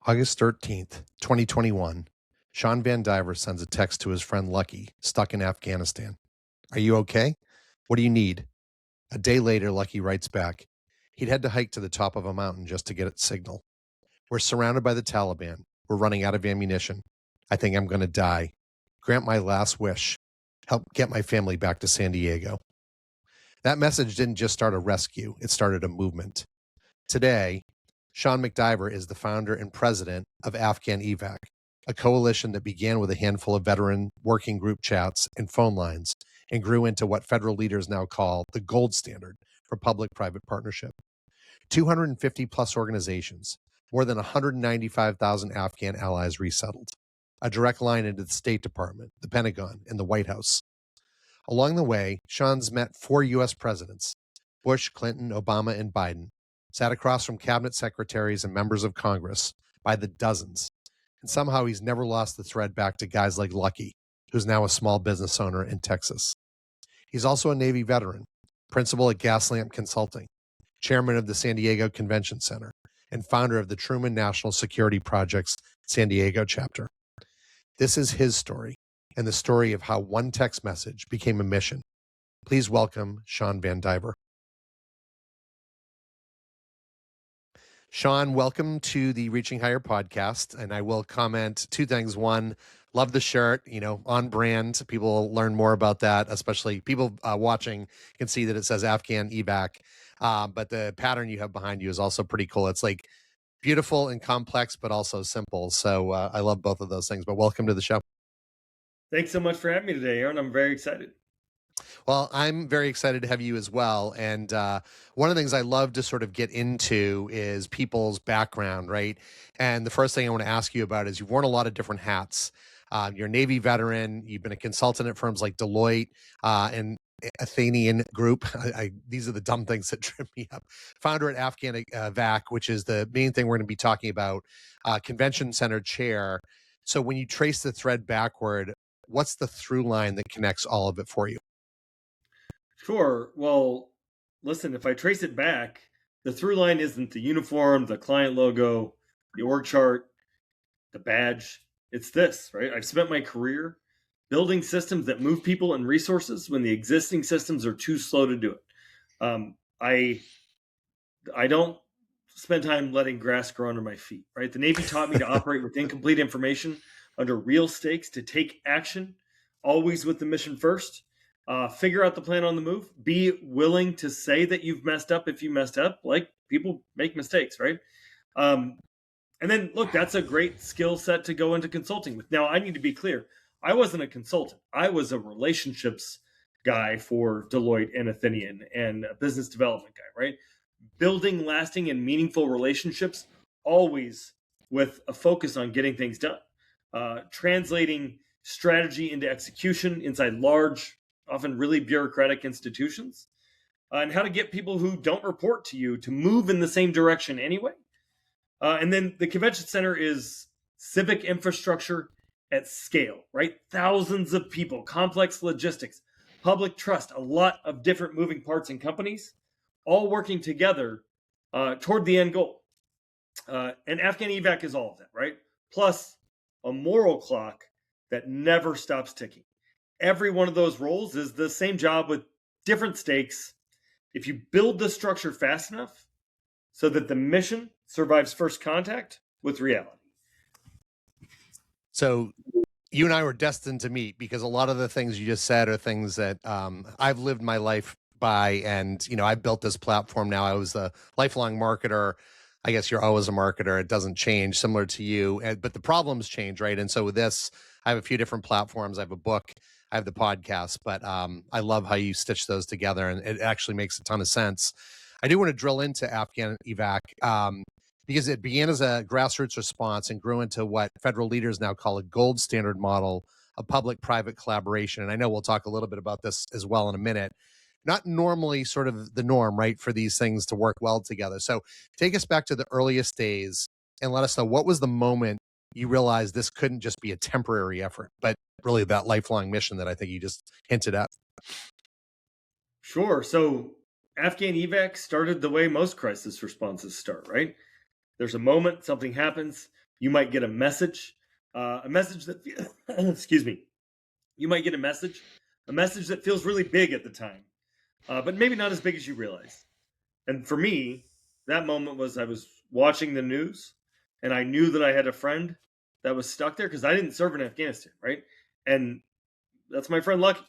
August 13th, 2021, Shawn VanDiver sends a text to his friend Lucky, stuck in Afghanistan. Are you okay? What do you need? A day later, Lucky writes back. He'd had to hike to the top of a mountain just to get its signal. We're surrounded by the Taliban. We're running out of ammunition. I think I'm going to die. Grant my last wish. Help get my family back to San Diego. That message didn't just start a rescue, it started a movement. Today, Shawn VanDiver is the founder and president of AfghanEvac, a coalition that began with a handful of veteran working group chats and phone lines and grew into what federal leaders now call the gold standard for public-private partnership. 250 plus organizations, more than 195,000 Afghan allies resettled, a direct line into the State Department, the Pentagon, and the White House. Along the way, Shawn's met 4 U.S. presidents, Bush, Clinton, Obama, and Biden, sat across from cabinet secretaries and members of Congress by the dozens. And somehow he's never lost the thread back to guys like Lucky, who's now a small business owner in Texas. He's also a Navy veteran, principal at Gaslamp Consulting, chairman of the San Diego Convention Center, and founder of the Truman National Security Project's San Diego chapter. This is his story, and the story of how one text message became a mission. Please welcome Shawn VanDiver. Shawn, welcome to the Reaching Higher podcast. And I will comment 2 things. One, love the shirt, on brand. People will learn more about that, especially people watching can see that it says AfghanEvac. But the pattern you have behind you is also pretty cool. It's like beautiful and complex, but also simple. So I love both of those things. But welcome to the show. Thanks so much for having me today, Aaron. I'm very excited. Well, I'm very excited to have you as well. And one of the things I love to sort of get into is people's background, right? And the first thing I want to ask you about is you've worn a lot of different hats. You're a Navy veteran. You've been a consultant at firms like Deloitte and Athenian Group. These are the dumb things that trip me up. Founder at AfghanEvac, which is the main thing we're going to be talking about, convention center chair. So when you trace the thread backward, what's the through line that connects all of it for you? Sure. Well, listen, if I trace it back, the through line isn't the uniform, the client logo, the org chart, the badge. It's this, right? I've spent my career building systems that move people and resources when the existing systems are too slow to do it. I don't spend time letting grass grow under my feet, right? The Navy taught me to operate with incomplete information under real stakes, to take action, always with the mission first. Figure out the plan on the move. Be willing to say that you've messed up if you messed up. Like, people make mistakes, right? And then, look, that's a great skill set to go into consulting with. Now, I need to be clear. I wasn't a consultant. I was a relationships guy for Deloitte and Athenian, and a business development guy, right? Building lasting and meaningful relationships, always with a focus on getting things done. Translating strategy into execution inside large, often really bureaucratic institutions, and how to get people who don't report to you to move in the same direction anyway. And then the convention center is civic infrastructure at scale, right? Thousands of people, complex logistics, public trust, a lot of different moving parts and companies, all working together toward the end goal. And AfghanEvac is all of that, right? Plus a moral clock that never stops ticking. Every one of those roles is the same job with different stakes. If you build the structure fast enough so that the mission survives first contact with reality. So you and I were destined to meet, because a lot of the things you just said are things that I've lived my life by. And, I built this platform now. I was a lifelong marketer. I guess you're always a marketer. It doesn't change, similar to you. But the problems change, right? And so with this, I have a few different platforms. I have a book. I have the podcast. But I love how you stitch those together. And it actually makes a ton of sense. I do want to drill into AfghanEvac because it began as a grassroots response and grew into what federal leaders now call a gold standard model of public-private collaboration. And I know we'll talk a little bit about this as well in a minute. Not normally sort of the norm, right, for these things to work well together. So take us back to the earliest days and let us know, what was the moment you realized this couldn't just be a temporary effort, but really that lifelong mission that I think you just hinted at? Sure. So AfghanEvac started the way most crisis responses start, right? There's a moment, something happens, you might get a message that, excuse me, you might get a message that feels really big at the time, but maybe not as big as you realize. And for me, that moment was I was watching the news and I knew that I had a friend that was stuck there because I didn't serve in Afghanistan, right? And that's my friend Lucky.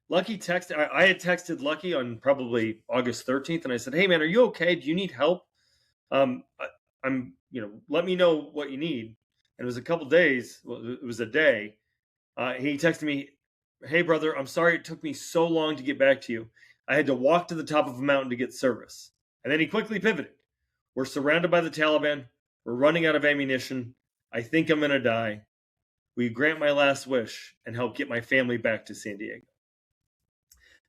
Lucky texted, I had texted Lucky on probably August 13th, and I said, "Hey man, are you okay? Do you need help? I'm, let me know what you need." And it was a couple days, well, it was a day. He texted me, "Hey brother, I'm sorry it took me so long to get back to you. I had to walk to the top of a mountain to get service." And then he quickly pivoted. "We're surrounded by the Taliban. We're running out of ammunition. I think I'm going to die. Will you grant my last wish and help get my family back to San Diego?"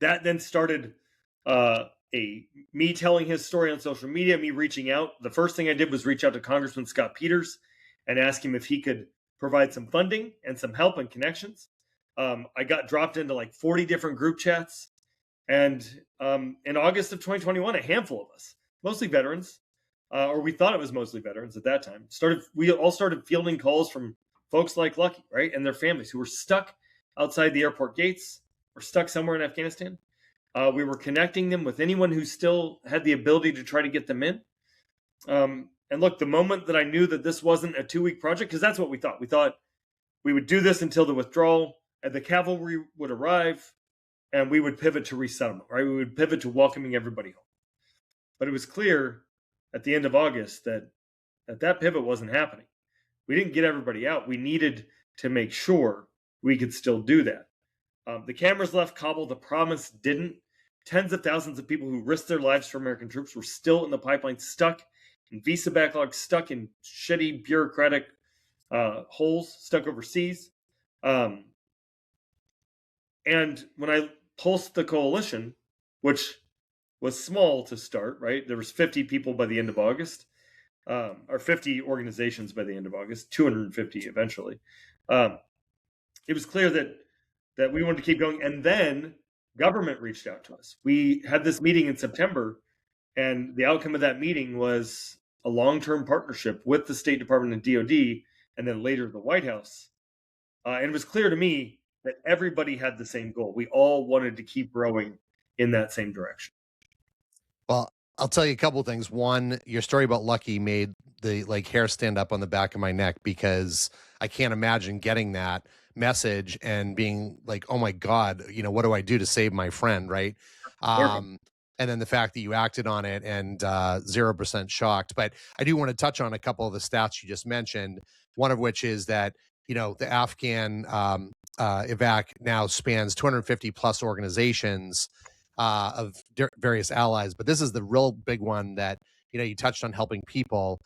That then started me telling his story on social media, me reaching out. The first thing I did was reach out to Congressman Scott Peters and ask him if he could provide some funding and some help and connections. I got dropped into like 40 different group chats. And in August of 2021, a handful of us, mostly veterans, or we thought it was mostly veterans at that time, we all started fielding calls from folks like Lucky, right, and their families who were stuck outside the airport gates or stuck somewhere in Afghanistan. We were connecting them with anyone who still had the ability to try to get them in. And look, the moment that I knew that this wasn't a 2-week project, because that's what we thought we would do this until the withdrawal and the cavalry would arrive and we would pivot to resettlement, right? We would pivot to welcoming everybody home. But it was clear at the end of August that pivot wasn't happening. We didn't get everybody out. We needed to make sure we could still do that. The cameras left Kabul. The promise didn't. Tens of thousands of people who risked their lives for American troops were still in the pipeline, stuck in visa backlogs, stuck in shitty bureaucratic holes, stuck overseas. And when I pulsed the coalition, which was small to start, right? There was 50 people by the end of August, or 50 organizations by the end of August, 250 eventually. It was clear that we wanted to keep going. And then government reached out to us. We had this meeting in September, and the outcome of that meeting was a long-term partnership with the State Department and DOD, and then later the White House. And it was clear to me that everybody had the same goal. We all wanted to keep growing in that same direction. Well, I'll tell you a couple of things. One, your story about Lucky made the hair stand up on the back of my neck, because I can't imagine getting that message and being like, "Oh my God, what do I do to save my friend?" Right. And then the fact that you acted on it and 0% shocked. But I do want to touch on a couple of the stats you just mentioned. One of which is that, the Afghan evac now spans 250 plus organizations of various allies. But this is the real big one that, you touched on, helping people.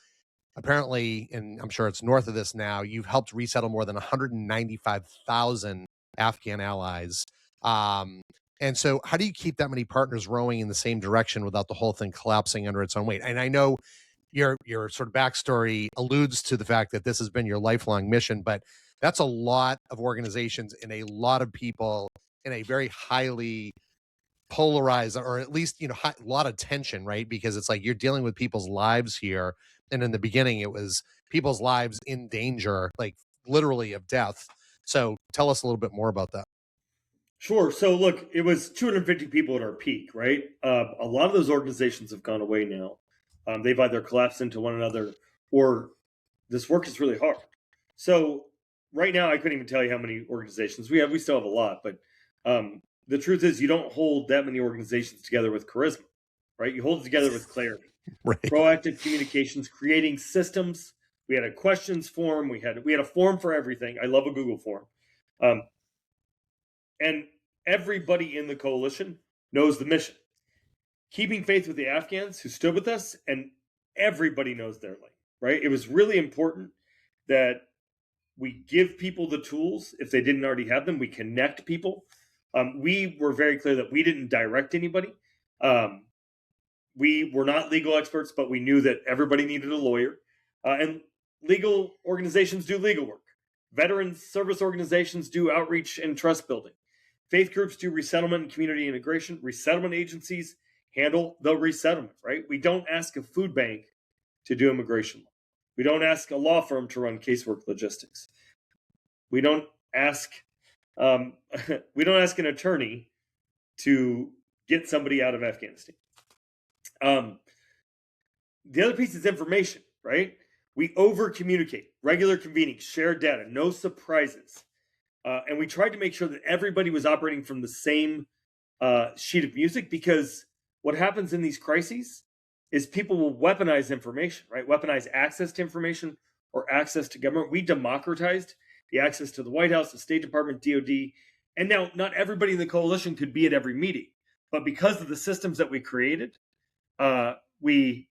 Apparently, and I'm sure it's north of this now, you've helped resettle more than 195,000 Afghan allies. And so how do you keep that many partners rowing in the same direction without the whole thing collapsing under its own weight? And I know your sort of backstory alludes to the fact that this has been your lifelong mission, but that's a lot of organizations and a lot of people in a very highly polarized, or at least, a lot of tension, right? Because it's like you're dealing with people's lives here. And in the beginning, it was people's lives in danger, like literally of death. So tell us a little bit more about that. Sure. So look, it was 250 people at our peak, right? A lot of those organizations have gone away now. They've either collapsed into one another, or this work is really hard. So right now, I couldn't even tell you how many organizations we have. We still have a lot, but the truth is you don't hold that many organizations together with charisma, right? You hold it together with clarity. Right. Proactive communications, creating systems. We had a questions form. We had a form for everything. I love a Google form. And everybody in the coalition knows the mission. Keeping faith with the Afghans who stood with us, and everybody knows their lane, right? It was really important that we give people the tools if they didn't already have them. We connect people. We were very clear that we didn't direct anybody. We were not legal experts, but we knew that everybody needed a lawyer. And legal organizations do legal work. Veterans service organizations do outreach and trust building. Faith groups do resettlement and community integration. Resettlement agencies handle the resettlement, right? We don't ask a food bank to do immigration law. We don't ask a law firm to run casework logistics. We don't ask we don't ask an attorney to get somebody out of Afghanistan. The other piece is information, right? We over communicate, regular convenings, shared data, no surprises. And we tried to make sure that everybody was operating from the same sheet of music, because what happens in these crises is people will weaponize information, right? Weaponize access to information or access to government. We democratized the access to the White House, the State Department, DOD. And now not everybody in the coalition could be at every meeting. But because of the systems that we created, we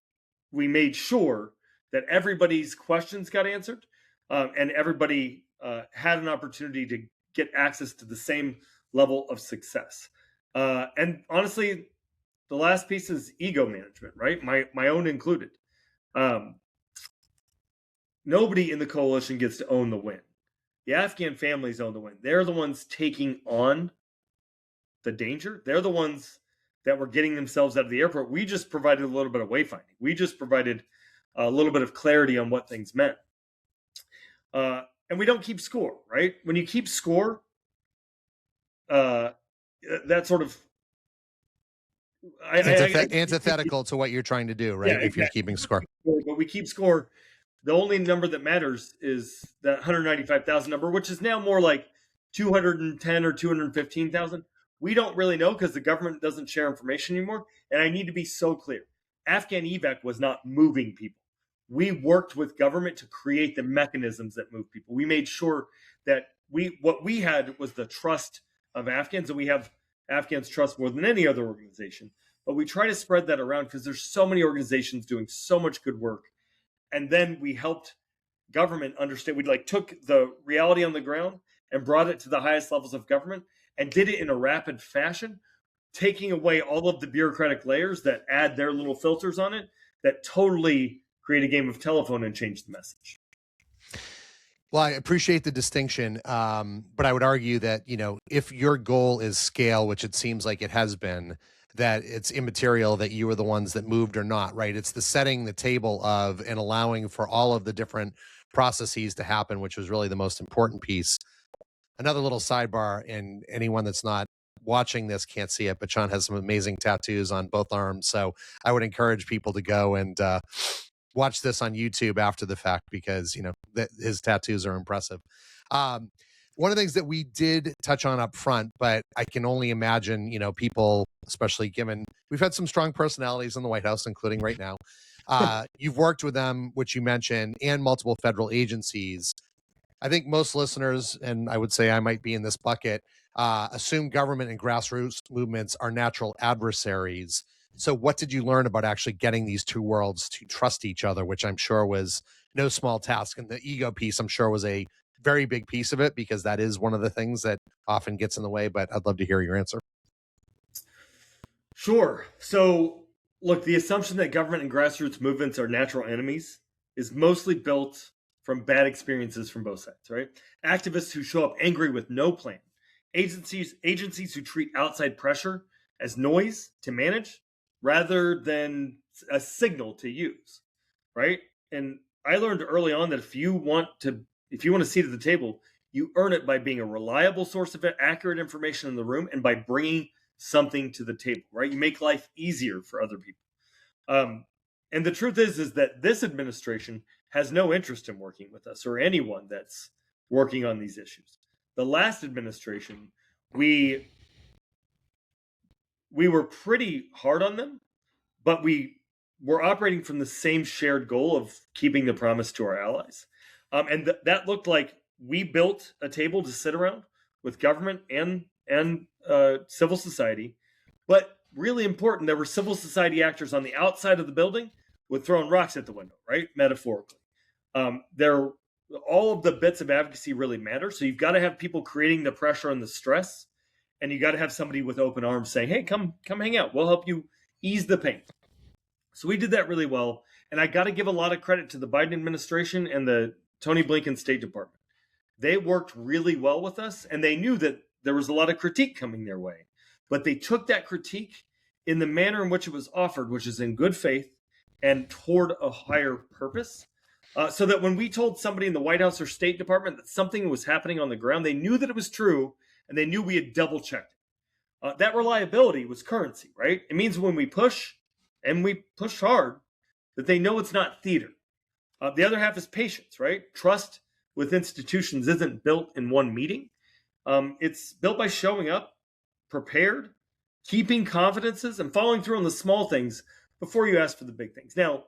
made sure that everybody's questions got answered, and everybody had an opportunity to get access to the same level of success. And honestly, the last piece is ego management, right? My own included. Nobody in the coalition gets to own the win. The Afghan families own the win. They're the ones taking on the danger. They're the ones that were getting themselves out of the airport. We just provided a little bit of wayfinding. We just provided a little bit of clarity on what things meant. And we don't keep score, right? When you keep score, that sort of antithetical to what you're trying to do, right? Yeah, if you're keeping score. But we keep score. The only number that matters is that 195,000 number, which is now more like 210 or 215,000. We don't really know because the government doesn't share information anymore. And I need to be so clear. AfghanEvac was not moving people. We worked with government to create the mechanisms that move people. We made sure that what we had was the trust of Afghans, and we have Afghans trust more than any other organization. But we try to spread that around because there's so many organizations doing so much good work. And then we helped government understand. We took the reality on the ground and brought it to the highest levels of government and did it in a rapid fashion, taking away all of the bureaucratic layers that add their little filters on it that totally create a game of telephone and change the message. Well, I appreciate the distinction, but I would argue that, if your goal is scale, which it seems like it has been, that it's immaterial that you were the ones that moved or not, right? It's the setting the table of and allowing for all of the different processes to happen, which was really the most important piece. Another little sidebar, and anyone that's not watching this can't see it, but Shawn has some amazing tattoos on both arms. So I would encourage people to go and watch this on YouTube after the fact, because, his tattoos are impressive. One of the things that we did touch on up front, but I can only imagine, people, especially given we've had some strong personalities in the White House, including right now. You've worked with them, which you mentioned, and multiple federal agencies. I think most listeners, and I would say I might be in this bucket, assume government and grassroots movements are natural adversaries. So what did you learn about actually getting these two worlds to trust each other, which I'm sure was no small task? And the ego piece, I'm sure, was a very big piece of it, because that is one of the things that often gets in the way, but I'd love to hear your answer. Sure. So look, the assumption that government and grassroots movements are natural enemies is mostly built from bad experiences from both sides, right? Activists who show up angry with no plan, agencies who treat outside pressure as noise to manage rather than a signal to use, right? And I learned early on that if you want a seat at the table, you earn it by being a reliable source of accurate information in the room and by bringing something to the table, right? You make life easier for other people. And the truth is that this administration has no interest in working with us or anyone that's working on these issues. The last administration, we were pretty hard on them, but we were operating from the same shared goal of keeping the promise to our allies. And that looked like we built a table to sit around with government and civil society. But really important, there were civil society actors on the outside of the building with throwing rocks at the window, right? Metaphorically. All of the bits of advocacy really matter. So you've got to have people creating the pressure and the stress. And you got to have somebody with open arms saying, hey, come hang out. We'll help you ease the pain. So we did that really well. And I got to give a lot of credit to the Biden administration and the Tony Blinken State Department. They worked really well with us, and they knew that there was a lot of critique coming their way. But they took that critique in the manner in which it was offered, which is in good faith and toward a higher purpose. so that when we told somebody in the White House or State Department that something was happening on the ground, they knew that it was true, and they knew we had double checked it. That reliability was currency, right? It means when we push, and we push hard, that they know it's not theater. The other half is patience, right? Trust with institutions isn't built in one meeting. It's built by showing up, prepared, keeping confidences, and following through on the small things before you ask for the big things. Now,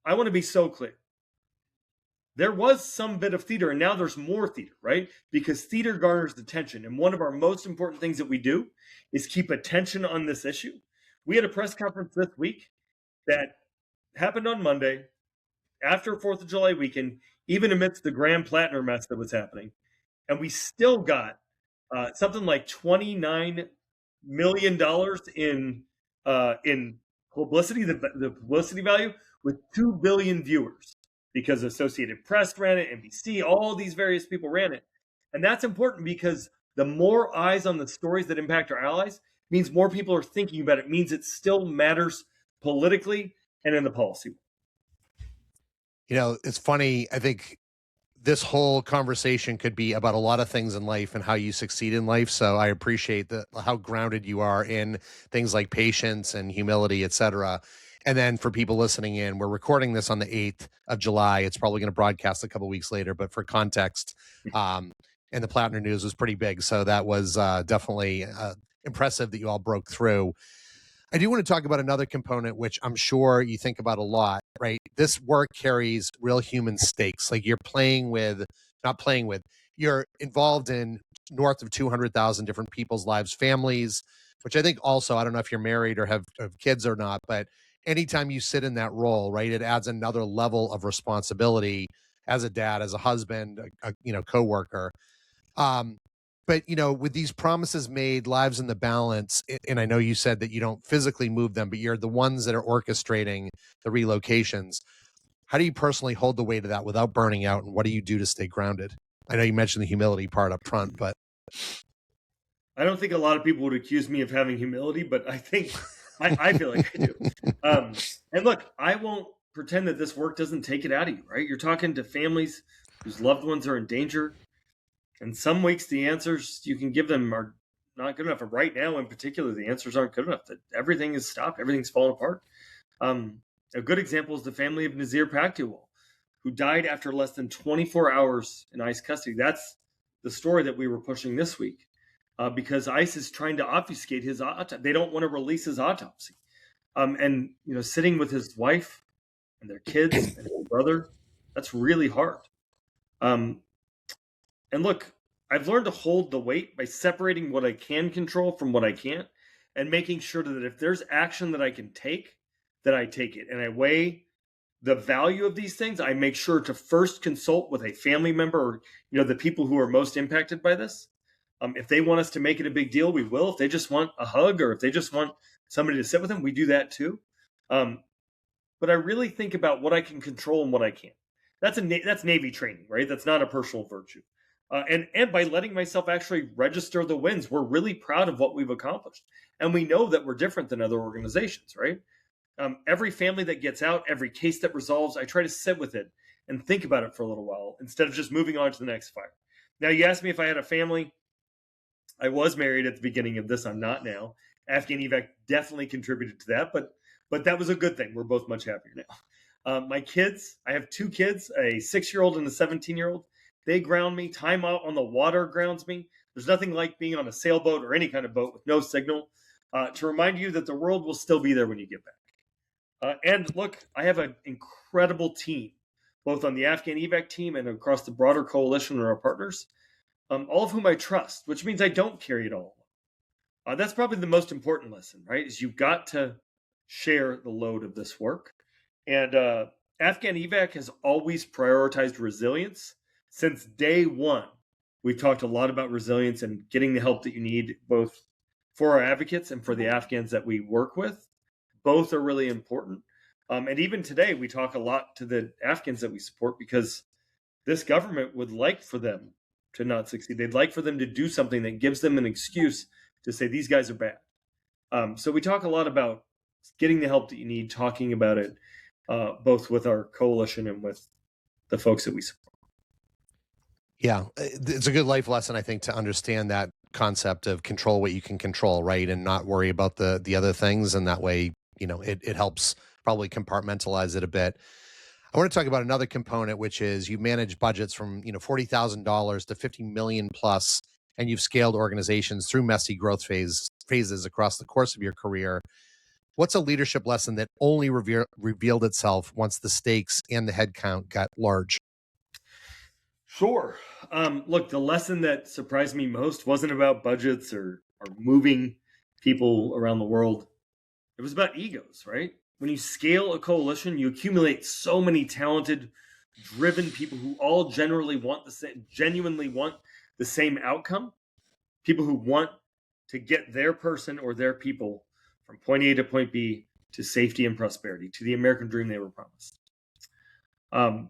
I want to be so clear. There was some bit of theater, and now there's more theater, right? Because theater garners attention. And one of our most important things that we do is keep attention on this issue. We had a press conference this week that happened on Monday after 4th of July weekend, even amidst the Grand Platinum mess that was happening. And we still got something like $29 million in publicity, the publicity value, with 2 billion viewers, because Associated Press ran it, NBC, all these various people ran it. And that's important because the more eyes on the stories that impact our allies means more people are thinking about it, means it still matters politically and in the policy. You know, it's funny. I think this whole conversation could be about a lot of things in life and how you succeed in life. So I appreciate how grounded you are in things like patience and humility, et cetera. And then for people listening in, we're recording this on the 8th of July. It's probably going to broadcast a couple weeks later, but for context, and the Platinum news was pretty big. So that was definitely impressive that you all broke through. I do want to talk about another component, which I'm sure you think about a lot, right? This work carries real human stakes. Like you're you're involved in north of 200,000 different people's lives, families, which I think also, I don't know if you're married or have kids or not, but anytime you sit in that role, right, it adds another level of responsibility as a dad, as a husband, coworker. But, with these promises made, lives in the balance, and I know you said that you don't physically move them, but you're the ones that are orchestrating the relocations. How do you personally hold the weight of that without burning out, and what do you do to stay grounded? I know you mentioned the humility part up front, but I don't think a lot of people would accuse me of having humility, but I think I feel like I do. And look, I won't pretend that this work doesn't take it out of you, right? You're talking to families whose loved ones are in danger. And some weeks the answers you can give them are not good enough. And right now, in particular, the answers aren't good enough. That everything is stopped, everything's fallen apart. A good example is the family of Nazir Pakhtiwal, who died after less than 24 hours in ICE custody. That's the story that we were pushing this week, because ICE is trying to obfuscate his autopsy. They don't want to release his autopsy. And sitting with his wife and their kids and his brother, that's really hard. And look, I've learned to hold the weight by separating what I can control from what I can't, and making sure that if there's action that I can take, that I take it. And I weigh the value of these things. I make sure to first consult with a family member or, the people who are most impacted by this. If they want us to make it a big deal, we will. If they just want a hug, or if they just want somebody to sit with them, we do that too. But I really think about what I can control and what I can't. That's Navy training, right? That's not a personal virtue. And by letting myself actually register the wins, we're really proud of what we've accomplished. And we know that we're different than other organizations, right? Every family that gets out, every case that resolves, I try to sit with it and think about it for a little while instead of just moving on to the next fire. Now, you asked me if I had a family. I was married at the beginning of this. I'm not now. AfghanEvac definitely contributed to that, but that was a good thing. We're both much happier now. My kids, I have 2 kids, a 6-year-old and a 17-year-old. They ground me. Time out on the water grounds me. There's nothing like being on a sailboat or any kind of boat with no signal to remind you that the world will still be there when you get back. And look, I have an incredible team, both on the AfghanEvac team and across the broader coalition and our partners, all of whom I trust, which means I don't carry it all alone. That's probably the most important lesson, right? Is you've got to share the load of this work. And AfghanEvac has always prioritized resilience. Since day one, we've talked a lot about resilience and getting the help that you need, both for our advocates and for the Afghans that we work with. Both are really important. And even today, we talk a lot to the Afghans that we support, because this government would like for them to not succeed. They'd like for them to do something that gives them an excuse to say these guys are bad. So we talk a lot about getting the help that you need, talking about it, both with our coalition and with the folks that we support. Yeah, it's a good life lesson, I think, to understand that concept of control what you can control, right, and not worry about the other things, and that way, it helps probably compartmentalize it a bit. I want to talk about another component, which is you manage budgets from $40,000 to 50 million plus, and you've scaled organizations through messy growth phases across the course of your career. What's a leadership lesson that only revealed itself once the stakes and the headcount got large? Sure. Look, the lesson that surprised me most wasn't about budgets or moving people around the world. It was about egos, right? When you scale a coalition, you accumulate so many talented, driven people who all genuinely want the same outcome. People who want to get their person or their people from point A to point B to safety and prosperity, to the American dream they were promised. And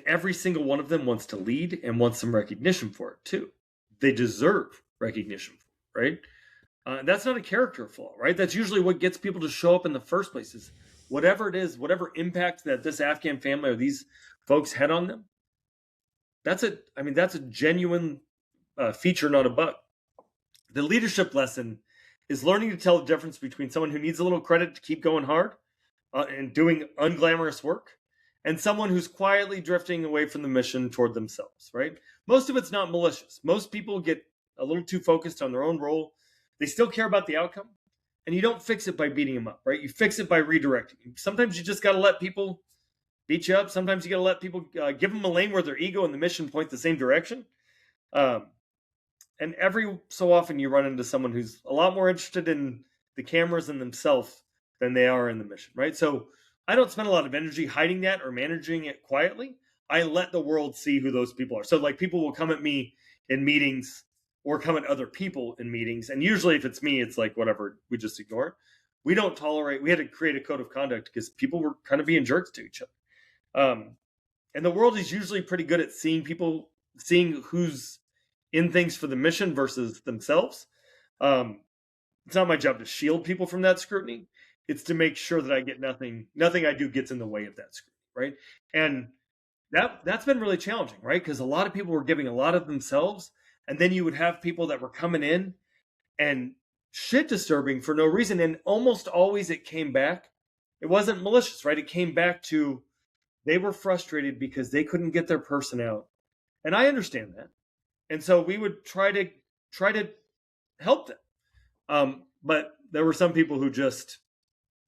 every single one of them wants to lead and wants some recognition for it too. They deserve recognition for it, right? That's not a character flaw, right? That's usually what gets people to show up in the first place, is whatever it is, whatever impact that this Afghan family or these folks had on them. That's a genuine feature, not a bug. The leadership lesson is learning to tell the difference between someone who needs a little credit to keep going hard and doing unglamorous work, and someone who's quietly drifting away from the mission toward themselves, right? Most of it's not malicious. Most people get a little too focused on their own role. They still care about the outcome, and you don't fix it by beating them up, right? You fix it by redirecting. Sometimes you just got to let people beat you up. Sometimes you got to let people give them a lane where their ego and the mission point the same direction. And every so often you run into someone who's a lot more interested in the cameras and themselves than they are in the mission, right? So I don't spend a lot of energy hiding that or managing it quietly. I let the world see who those people are. So like people will come at me in meetings or come at other people in meetings. And usually if it's me, it's like, whatever, we just ignore it. We don't tolerate, we had to create a code of conduct because people were kind of being jerks to each other. And the world is usually pretty good at seeing who's in things for the mission versus themselves. It's not my job to shield people from that scrutiny. It's to make sure that I get nothing I do gets in the way of that scrutiny, right? And that's been really challenging, right? Because a lot of people were giving a lot of themselves, and then you would have people that were coming in and shit disturbing for no reason. And almost always it came back. It wasn't malicious, right? It came back to they were frustrated because they couldn't get their person out. And I understand that. And so we would try to help them. But there were some people who just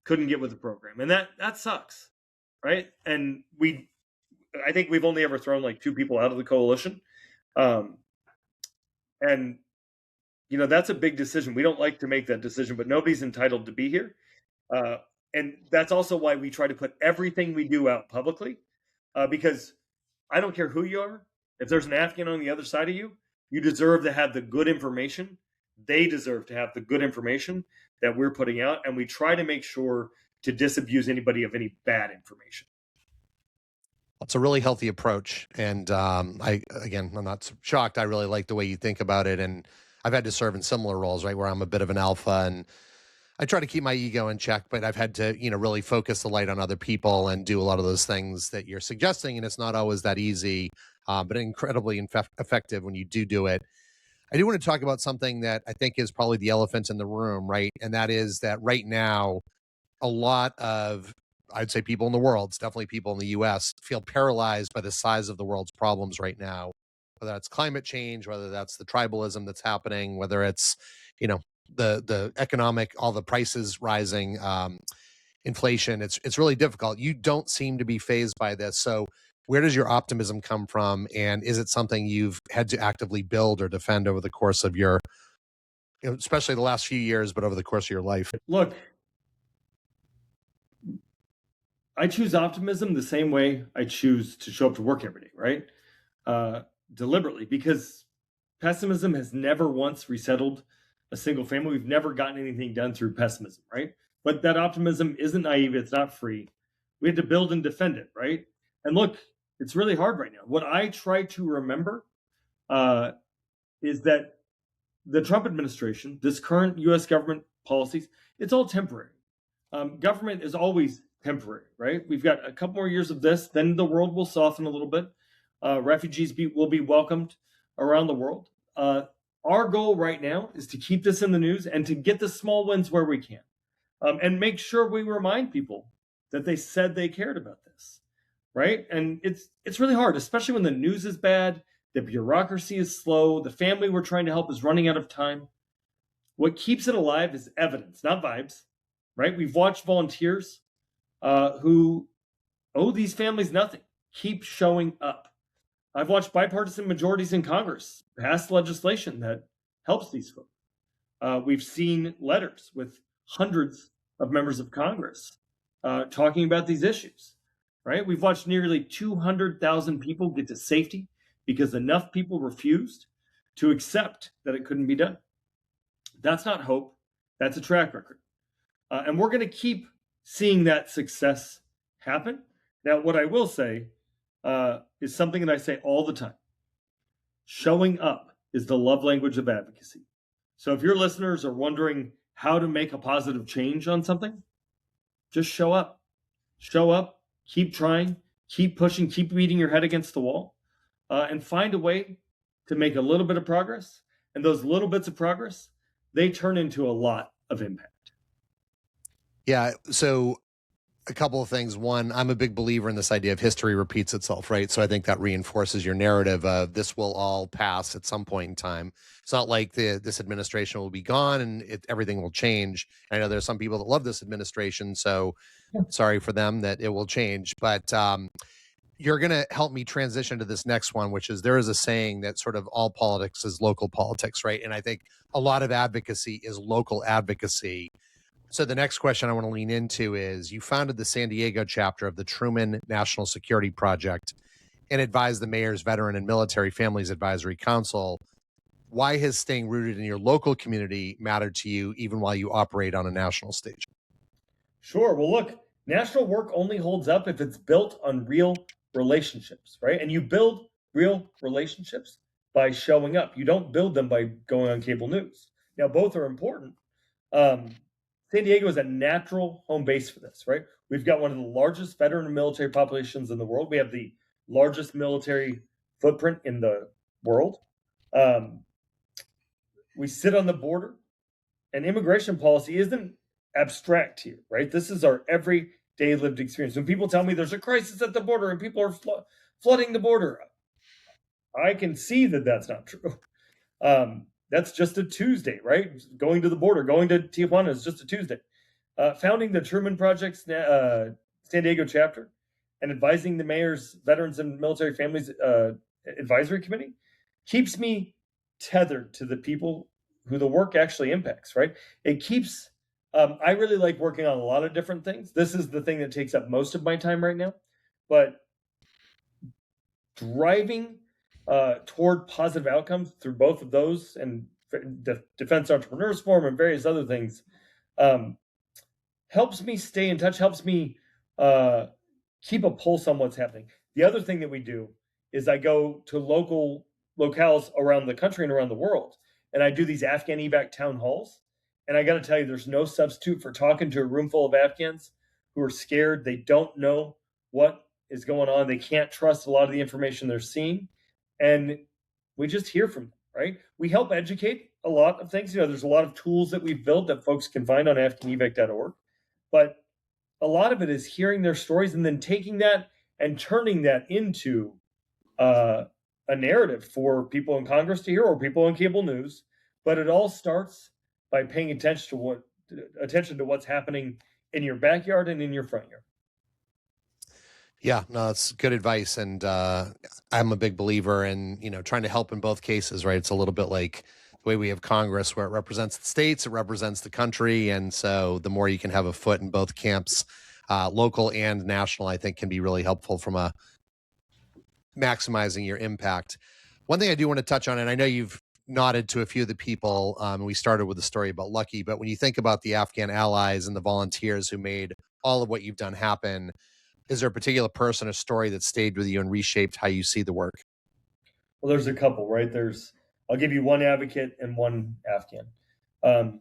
couldn't get with the program. And that sucks, right? And I think we've only ever thrown like 2 people out of the coalition. And that's a big decision. We don't like to make that decision, but nobody's entitled to be here. And that's also why we try to put everything we do out publicly, because I don't care who you are. If there's an Afghan on the other side of you, you deserve to have the good information. They deserve to have the good information that we're putting out. And we try to make sure to disabuse anybody of any bad information. It's a really healthy approach. And I'm not shocked. I really like the way you think about it. And I've had to serve in similar roles, right, where I'm a bit of an alpha, and I try to keep my ego in check, but I've had to, really focus the light on other people and do a lot of those things that you're suggesting. And it's not always that easy, but incredibly effective when you do it. I do want to talk about something that I think is probably the elephant in the room, right? And that is that right now, a lot of, I'd say people in the world, it's definitely people in the US, feel paralyzed by the size of the world's problems right now, whether that's climate change, whether that's the tribalism that's happening, whether it's, the economic, all the prices rising, inflation. It's really difficult. You don't seem to be fazed by this. So where does your optimism come from? And is it something you've had to actively build or defend over the course of your, especially the last few years, but over the course of your life? Look, I choose optimism the same way I choose to show up to work every day, right? Deliberately, because pessimism has never once resettled a single family. We've never gotten anything done through pessimism, right? But that optimism isn't naive. It's not free. We have to build and defend it, right? And look, it's really hard right now. What I try to remember is that the Trump administration, this current U.S. government policies, it's all temporary. Government is always temporary, right? We've got a couple more years of this, then the world will soften a little bit. Refugees will be welcomed around the world. Our goal right now is to keep this in the news and to get the small wins where we can, and make sure we remind people that they said they cared about this, right? And it's really hard, especially when the news is bad, the bureaucracy is slow, the family we're trying to help is running out of time. What keeps it alive is evidence, not vibes, right? We've watched volunteers who owe these families nothing keep showing up. I've watched bipartisan majorities in Congress pass legislation that helps these folks. We've seen letters with hundreds of members of Congress talking about these issues, right? We've watched nearly 200,000 people get to safety because enough people refused to accept that it couldn't be done. That's not hope. That's a track record. And we're going to keep seeing that success happen. Now, what I will say is something that I say all the time. Showing up is the love language of advocacy. So if your listeners are wondering how to make a positive change on something, just show up. Show up, keep trying, keep pushing, keep beating your head against the wall, and find a way to make a little bit of progress. And those little bits of progress, they turn into a lot of impact. Yeah. So a couple of things. One, I'm a big believer in this idea of history repeats itself, right? So I think that reinforces your narrative of this will all pass at some point in time. It's not like this administration will be gone and everything will change. I know there's some people that love this administration, so sorry for them that it will change. But you're going to help me transition to this next one, which is there is a saying that sort of all politics is local politics, right? And I think a lot of advocacy is local advocacy. So the next question I want to lean into is you founded the San Diego chapter of the Truman National Security Project and advised the mayor's Veteran and Military Families Advisory Council. Why has staying rooted in your local community mattered to you even while you operate on a national stage? Sure. Well, look, national work only holds up if it's built on real relationships, right? And you build real relationships by showing up. You don't build them by going on cable news. Now, both are important. San Diego is a natural home base for this, right? We've got one of the largest veteran and military populations in the world. We have the largest military footprint in the world. We sit on the border, and immigration policy isn't abstract here, right? This is our everyday lived experience. When people tell me there's a crisis at the border and people are flooding the border, I can see that that's not true. That's just a Tuesday, right? Going to the border, going to Tijuana is just a Tuesday. Founding the Truman Project's San Diego chapter and advising the mayor's Veterans and Military Families Advisory Committee keeps me tethered to the people who the work actually impacts, right? It keeps, I really like working on a lot of different things. This is the thing that takes up most of my time right now. But driving toward positive outcomes through both of those and Defense Entrepreneurs Forum and various other things helps me stay in touch, helps me keep a pulse on what's happening. The other thing that we do is I go to locales around the country and around the world, and I do these AfghanEvac town halls. And I got to tell you, there's no substitute for talking to a room full of Afghans who are scared. They don't know what is going on. They can't trust a lot of the information they're seeing. And we just hear from them, right? We help educate a lot of things. There's a lot of tools that we've built that folks can find on AfghanEvac.org. But a lot of it is hearing their stories and then taking that and turning that into a narrative for people in Congress to hear or people on cable news. But it all starts by paying attention to what's happening in your backyard and in your front yard. Yeah, no, that's good advice. And I'm a big believer in, trying to help in both cases, right? It's a little bit like the way we have Congress where it represents the states, it represents the country. And so the more you can have a foot in both camps, local and national, I think can be really helpful from a maximizing your impact. One thing I do want to touch on, and I know you've nodded to a few of the people, we started with the story about Lucky, but when you think about the Afghan allies and the volunteers who made all of what you've done happen, is there a particular person or story that stayed with you and reshaped how you see the work? Well, there's a couple, right? I'll give you one advocate and one Afghan.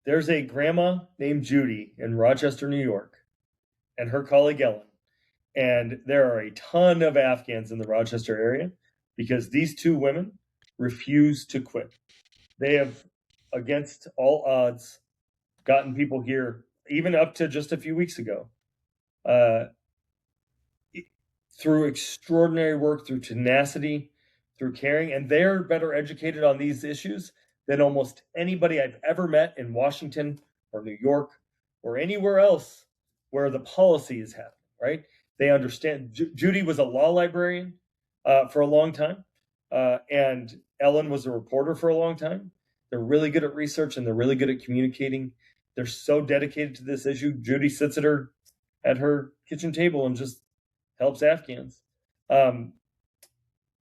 There's a grandma named Judy in Rochester, New York, and her colleague Ellen. And there are a ton of Afghans in the Rochester area because these two women refuse to quit. They have, against all odds, gotten people here, even up to just a few weeks ago, through extraordinary work, through tenacity, through caring, and they're better educated on these issues than almost anybody I've ever met in Washington or New York or anywhere else where the policy is happening, right? They understand. Judy was a law librarian for a long time, and Ellen was a reporter for a long time. They're really good at research and they're really good at communicating. They're so dedicated to this issue. Judy sits at her kitchen table and just helps Afghans. And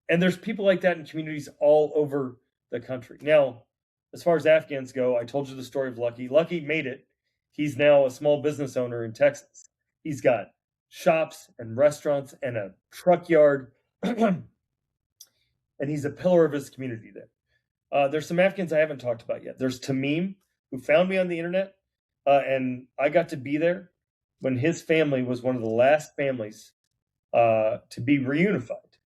there's people like that in communities all over the country. Now, as far as Afghans go, I told you the story of Lucky. Lucky made it. He's now a small business owner in Texas. He's got shops and restaurants and a truck yard, and he's a pillar of his community there. There's some Afghans I haven't talked about yet. There's Tamim, who found me on the internet, and I got to be there when his family was one of the last families to be reunified,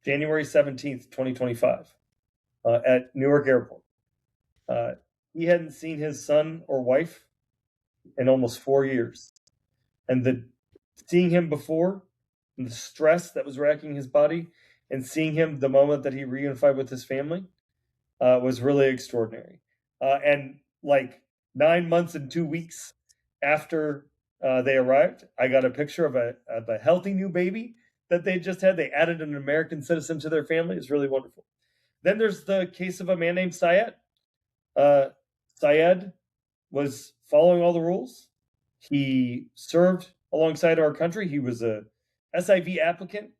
January 17th, 2025, at Newark Airport. He hadn't seen his son or wife in almost 4 years. And seeing him before, and the stress that was racking his body, and seeing him the moment that he reunified with his family was really extraordinary. And like 9 months and 2 weeks after they arrived, I got a picture of a healthy new baby that they just had. They added an American citizen to their family. It's really wonderful. Then there's the case of a man named Syed. Syed was following all the rules. He served alongside our country. He was a SIV applicant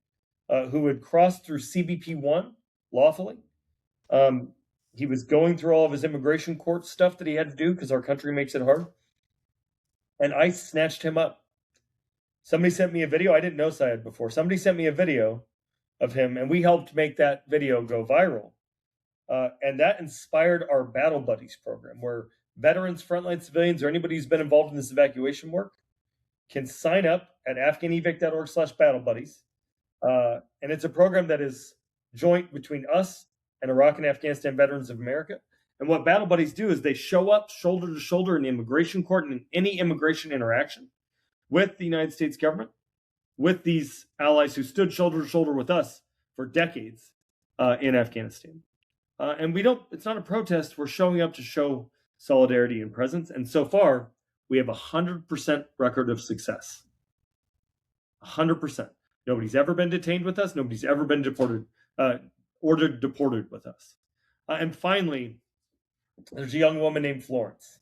who had crossed through CBP-1 lawfully. He was going through all of his immigration court stuff that he had to do because our country makes it hard. And ICE snatched him up. Somebody sent me a video. I didn't know Syed before. Somebody sent me a video of him, and we helped make that video go viral. And that inspired our Battle Buddies program, where veterans, frontline civilians, or anybody who's been involved in this evacuation work can sign up at AfghanEvac.org/battlebuddies. And it's a program that is joint between us and Iraq and Afghanistan Veterans of America. And what Battle Buddies do is they show up shoulder to shoulder in the immigration court and in any immigration interaction with the United States government, with these allies who stood shoulder to shoulder with us for decades in Afghanistan. And it's not a protest. We're showing up to show solidarity and presence. And so far, we have 100% record of success. 100%. Nobody's ever been detained with us. Nobody's ever been ordered deported with us. And finally, there's a young woman named Florence.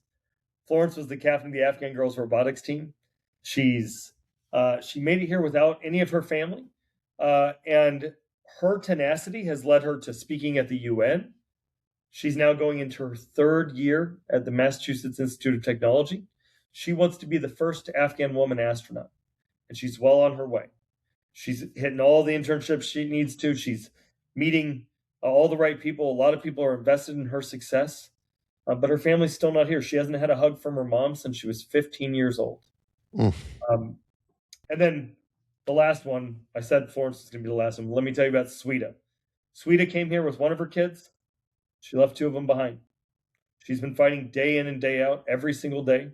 Florence was the captain of the Afghan girls robotics team. She made it here without any of her family. And her tenacity has led her to speaking at the UN. She's now going into her 3rd year at the Massachusetts Institute of Technology. She wants to be the first Afghan woman astronaut, and she's well on her way. She's hitting all the internships she needs to. She's meeting all the right people. A lot of people are invested in her success, but her family's still not here. She hasn't had a hug from her mom since she was 15 years old. And then the last one, I said Florence is going to be the last one. Let me tell you about Sweda. Sweda came here with one of her kids. She left 2 of them behind. She's been fighting day in and day out, every single day,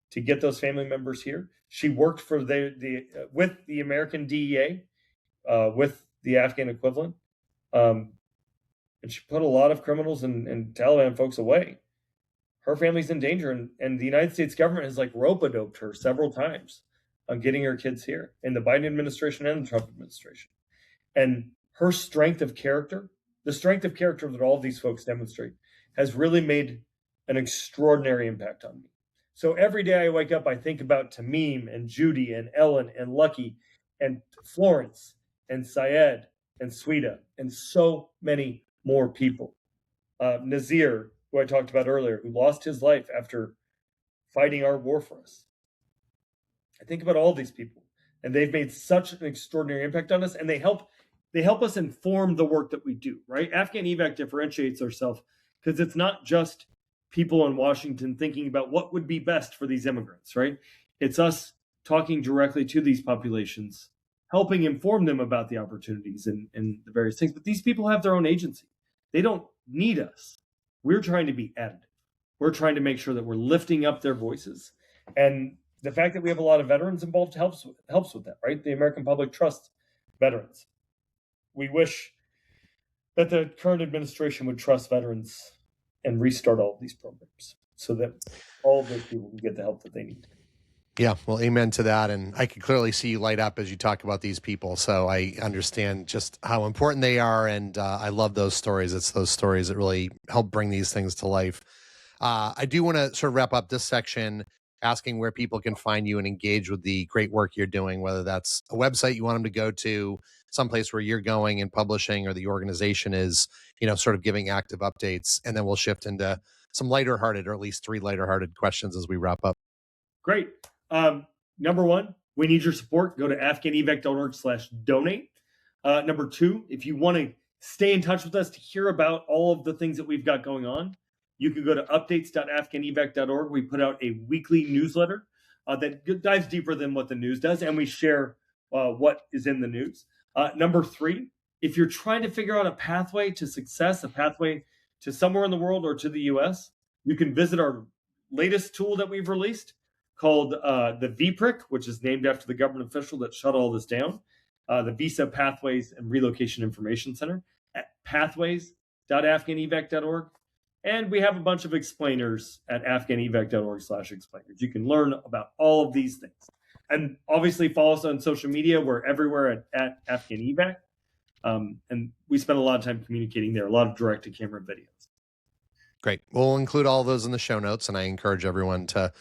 to get those family members here. She worked for with the American DEA, with the Afghan equivalent, and she put a lot of criminals and Taliban folks away. Her family's in danger, and the United States government has rope-a-doped her several times on getting her kids here, in the Biden administration and the Trump administration. And her strength of character, the strength of character that all of these folks demonstrate, has really made an extraordinary impact on me. So every day I wake up, I think about Tamim and Judy and Ellen and Lucky and Florence and Syed and Sweda and so many more people. Nazir, who I talked about earlier, who lost his life after fighting our war for us. I think about all these people, and they've made such an extraordinary impact on us, and they help us inform the work that we do, right? AfghanEvac differentiates ourselves because it's not just people in Washington thinking about what would be best for these immigrants, right? It's us talking directly to these populations, helping inform them about the opportunities and the various things. But these people have their own agency. They don't need us. We're trying to be additive. We're trying to make sure that we're lifting up their voices. And the fact that we have a lot of veterans involved helps with that, right? The American public trusts veterans. We wish that the current administration would trust veterans and restart all of these programs so that all of those people can get the help that they need. Yeah, well, amen to that. And I can clearly see you light up as you talk about these people. So I understand just how important they are. And I love those stories. It's those stories that really help bring these things to life. I do want to sort of wrap up this section asking where people can find you and engage with the great work you're doing, whether that's a website you want them to go to, someplace where you're going and publishing, or the organization is, sort of giving active updates. And then we'll shift into some lighter hearted, or at least 3 lighter hearted questions as we wrap up. Great. Number 1, we need your support. Go to AfghanEvac.org/donate. Number 2, if you want to stay in touch with us to hear about all of the things that we've got going on, you can go to updates.afghanevac.org. We put out a weekly newsletter that dives deeper than what the news does, and we share what is in the news. Number 3, if you're trying to figure out a pathway to success, a pathway to somewhere in the world or to the U.S., you can visit our latest tool that we've released called the VPRIC, which is named after the government official that shut all this down, the Visa Pathways and Relocation Information Center at pathways.afghanevac.org. And we have a bunch of explainers at afghanevac.org/explainers. You can learn about all of these things. And obviously follow us on social media. We're everywhere at AfghanEvac. And we spend a lot of time communicating there, a lot of direct-to-camera videos. Great. We'll include all of those in the show notes, and I encourage everyone to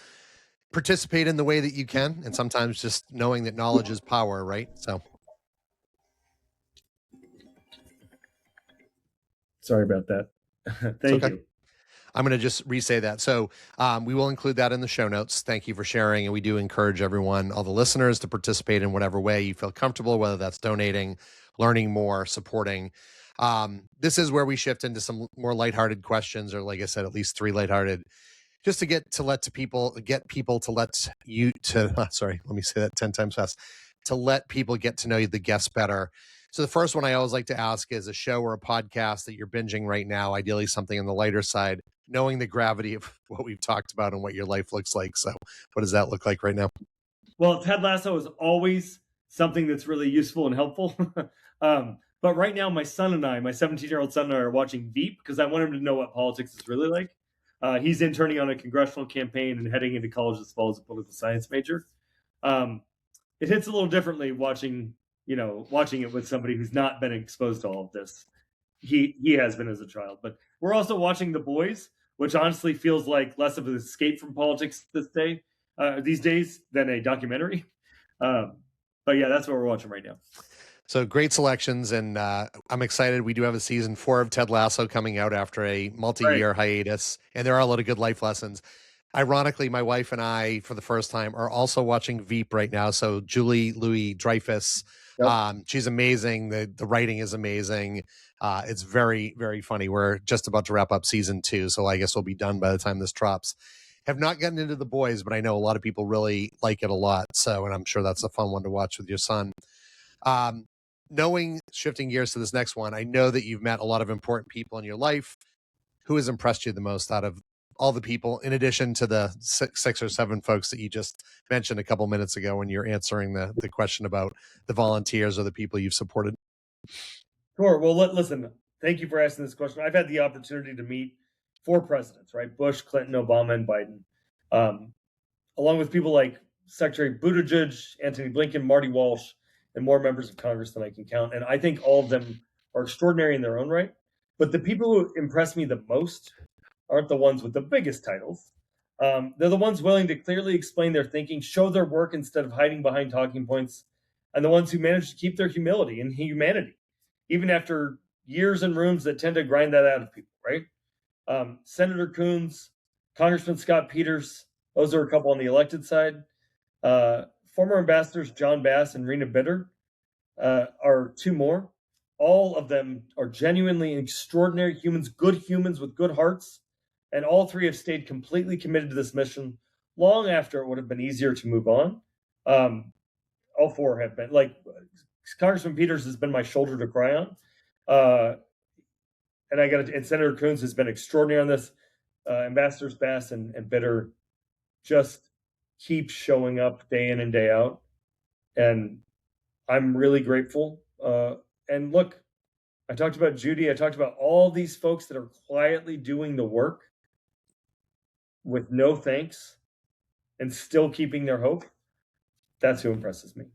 participate in the way that you can, and sometimes just knowing that knowledge is power, right? So sorry about that. Thank you. I'm going to just re-say that. So we will include that in the show notes. Thank you for sharing. And we do encourage everyone, all the listeners, to participate in whatever way you feel comfortable, whether that's donating, learning more, supporting. This is where we shift into some more lighthearted questions, or like I said, at least 3 lighthearted, just to get people to let you to, sorry, let me say that 10 times fast, to let people get to know the guests better. So the first one I always like to ask is a show or a podcast that you're binging right now, ideally something on the lighter side, knowing the gravity of what we've talked about and what your life looks like. So what does that look like right now? Well, Ted Lasso is always something that's really useful and helpful. But right now, my 17-year-old son and I are watching Veep because I want him to know what politics is really like. He's interning on a congressional campaign and heading into college this fall as a political science major. It hits a little differently watching it with somebody who's not been exposed to all of this. He has been as a child. But we're also watching The Boys, which honestly feels like less of an escape from politics these days than a documentary. But yeah, that's what we're watching right now. So great selections, and I'm excited. We do have a season 4 of Ted Lasso coming out after a multi-year hiatus, and there are a lot of good life lessons. Ironically, my wife and I, for the first time, are also watching Veep right now. So Julie Louis-Dreyfus, she's amazing. The writing is amazing. It's very, very funny. We're just about to wrap up season 2, so I guess we'll be done by the time this drops. Have not gotten into The Boys, but I know a lot of people really like it a lot. So, and I'm sure that's a fun one to watch with your son. Shifting gears to this next one, I know that you've met a lot of important people in your life. Who has impressed you the most out of all the people, in addition to the 6 or 7 folks that you just mentioned a couple minutes ago when you're answering the question about the volunteers or the people you've supported? Sure. Well, listen, thank you for asking this question. I've had the opportunity to meet 4 presidents, right? Bush, Clinton, Obama, and Biden, along with people like Secretary Buttigieg, Antony Blinken, Marty Walsh, and more members of Congress than I can count. And I think all of them are extraordinary in their own right. But the people who impress me the most aren't the ones with the biggest titles. They're the ones willing to clearly explain their thinking, show their work instead of hiding behind talking points, and the ones who manage to keep their humility and humanity, even after years in rooms that tend to grind that out of people, right? Senator Coons, Congressman Scott Peters, those are a couple on the elected side. Former ambassadors John Bass and Rena Bitter are 2 more. All of them are genuinely extraordinary humans with good hearts. And all 3 have stayed completely committed to this mission long after it would have been easier to move on. All four have been like Congressman Peters has been my shoulder to cry on. And Senator Coons has been extraordinary on this. Ambassadors Bass and Bitter just keep showing up day in and day out. And I'm really grateful. And look, I talked about Judy. I talked about all these folks that are quietly doing the work with no thanks and still keeping their hope. That's who impresses me.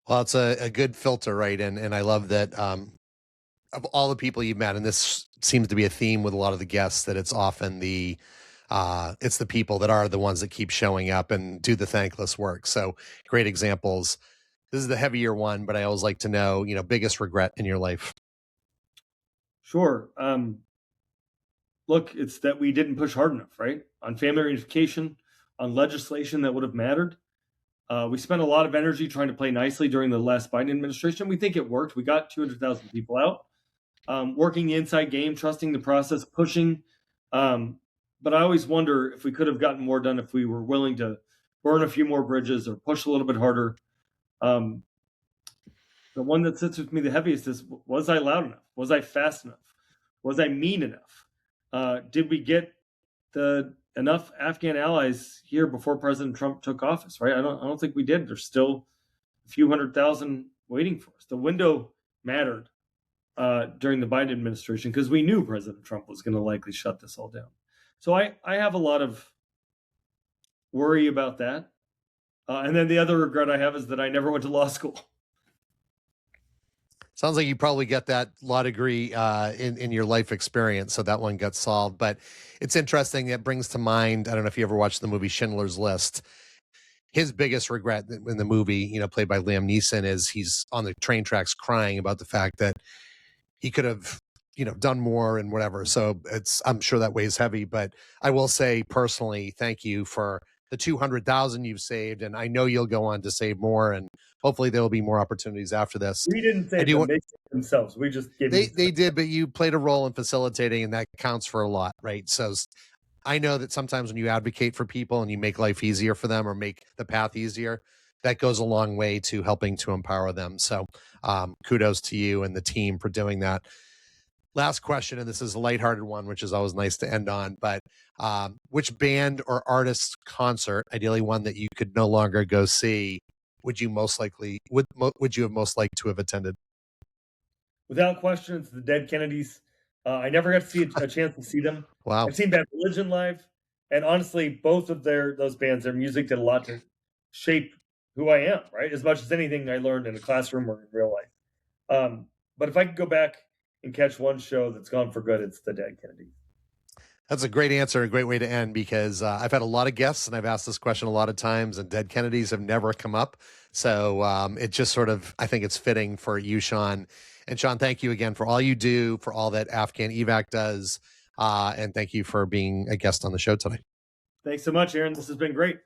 Well, it's a good filter, right? And I love that of all the people you've met, and this seems to be a theme with a lot of the guests, that it's often it's the people that are the ones that keep showing up and do the thankless work. So great examples. This is the heavier one, but I always like to know, biggest regret in your life. Sure. Look, it's that we didn't push hard enough, right? On family reunification, on legislation that would have mattered. We spent a lot of energy trying to play nicely during the last Biden administration. We think it worked. We got 200,000 people out, working the inside game, trusting the process, pushing. But I always wonder if we could have gotten more done if we were willing to burn a few more bridges or push a little bit harder. The one that sits with me the heaviest is, was I loud enough? Was I fast enough? Was I mean enough? Did we get enough Afghan allies here before President Trump took office, right? I don't think we did. There's still a few 100,000 waiting for us. The window mattered during the Biden administration because we knew President Trump was going to likely shut this all down. So I have a lot of worry about that. And then the other regret I have is that I never went to law school. Sounds like you probably get that law degree in your life experience, so that one got solved. But it's interesting. It brings to mind, I don't know if you ever watched the movie Schindler's List. His biggest regret in the movie, played by Liam Neeson, is he's on the train tracks crying about the fact that he could have, done more and whatever. So I'm sure that weighs heavy. But I will say personally, thank you for the 200,000 you've saved, and I know you'll go on to save more, and hopefully there will be more opportunities after this. We didn't save them; they saved themselves. We just gave they did, but you played a role in facilitating, and that counts for a lot, right? So I know that sometimes when you advocate for people and you make life easier for them or make the path easier, that goes a long way to helping to empower them. So kudos to you and the team for doing that. Last question, and this is a lighthearted one, which is always nice to end on, but which band or artist concert, ideally one that you could no longer go see, would you have most liked to have attended? Without question, it's the Dead Kennedys. I never got to see a chance to see them. Wow. I've seen Bad Religion live, and honestly, both of those bands, their music did a lot to shape who I am, right? As much as anything I learned in a classroom or in real life. But if I could go back and catch one show that's gone for good, it's the Dead Kennedys. That's a great answer, a great way to end, because I've had a lot of guests and I've asked this question a lot of times, and Dead Kennedys have never come up. So it just sort of, I think it's fitting for you, Shawn. And Shawn, thank you again for all you do, for all that AfghanEvac does. And thank you for being a guest on the show today. Thanks so much, Aaron. This has been great.